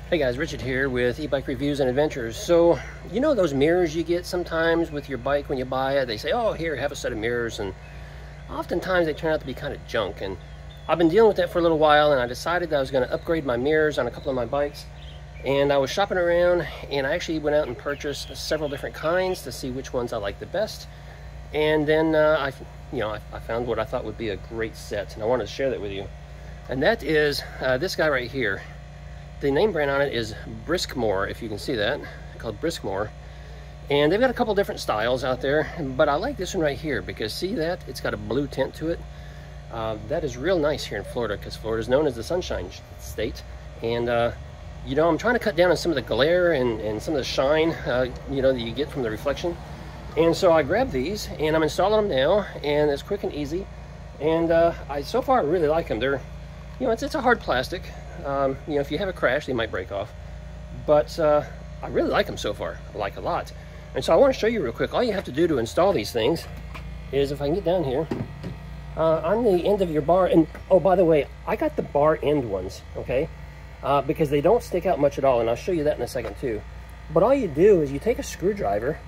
Hey guys, Richard here with eBike Reviews and Adventures. So, you know those mirrors you get sometimes with your bike when you buy it? They say, oh, here, have a set of mirrors, and oftentimes they turn out to be kind of junk. And I've been dealing with that for a little while, and I decided that I was going to upgrade my mirrors on a couple of my bikes. And I was shopping around, and I actually went out and purchased several different kinds to see which ones I like the best. And then I found what I thought would be a great set, and I wanted to share that with you. And that is this guy right here. The name brand on it is Briskmore, if you can see that, called Briskmore. And they've got a couple different styles out there, but I like this one right here because see that? It's got a blue tint to it. That is real nice here in Florida because Florida is known as the Sunshine State. And, I'm trying to cut down on some of the glare and some of the shine, that you get from the reflection. And so I grabbed these and I'm installing them now, and it's quick and easy. And so far I really like them. They're, it's a hard plastic. If you have a crash, they might break off. But I really like them so far. I like a lot. And so I want to show you real quick. All you have to do to install these things is, if I can get down here, on the end of your bar. And oh, by the way, I got the bar end ones, okay? Because they don't stick out much at all. And I'll show you that in a second too. But all you do is you take a screwdriver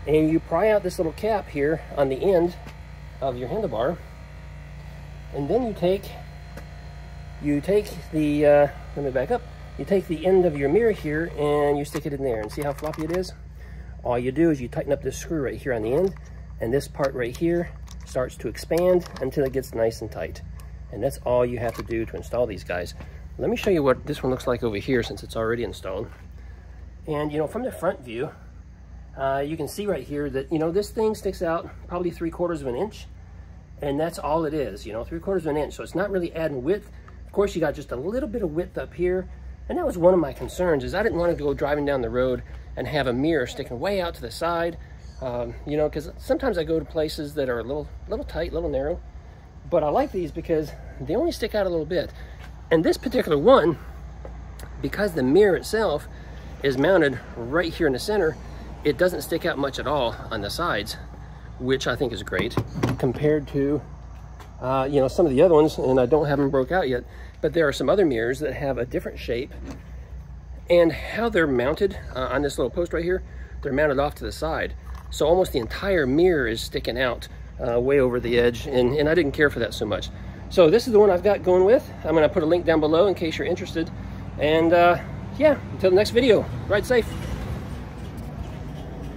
and you pry out this little cap here on the end of your handlebar. And then you take the, let me back up. You take the end of your mirror here and you stick it in there, and see how floppy it is? All you do is you tighten up this screw right here on the end, and this part right here starts to expand until it gets nice and tight. And that's all you have to do to install these guys. Let me show you what this one looks like over here since it's already installed. And from the front view, you can see right here that, this thing sticks out probably 3/4 of an inch. And that's all it is, 3/4 of an inch. So it's not really adding width. Of course, you got just a little bit of width up here. And that was one of my concerns, is I didn't want to go driving down the road and have a mirror sticking way out to the side. Because sometimes I go to places that are a little tight, a little narrow. But I like these because they only stick out a little bit. And this particular one, because the mirror itself is mounted right here in the center, it doesn't stick out much at all on the sides, which I think is great compared to some of the other ones. And I don't have them broke out yet, but there are some other mirrors that have a different shape, and how they're mounted on this little post right here, they're mounted off to the side. So almost the entire mirror is sticking out way over the edge, and I didn't care for that so much. So this is the one I've got going with. I'm gonna put a link down below in case you're interested. And yeah, until the next video, ride safe.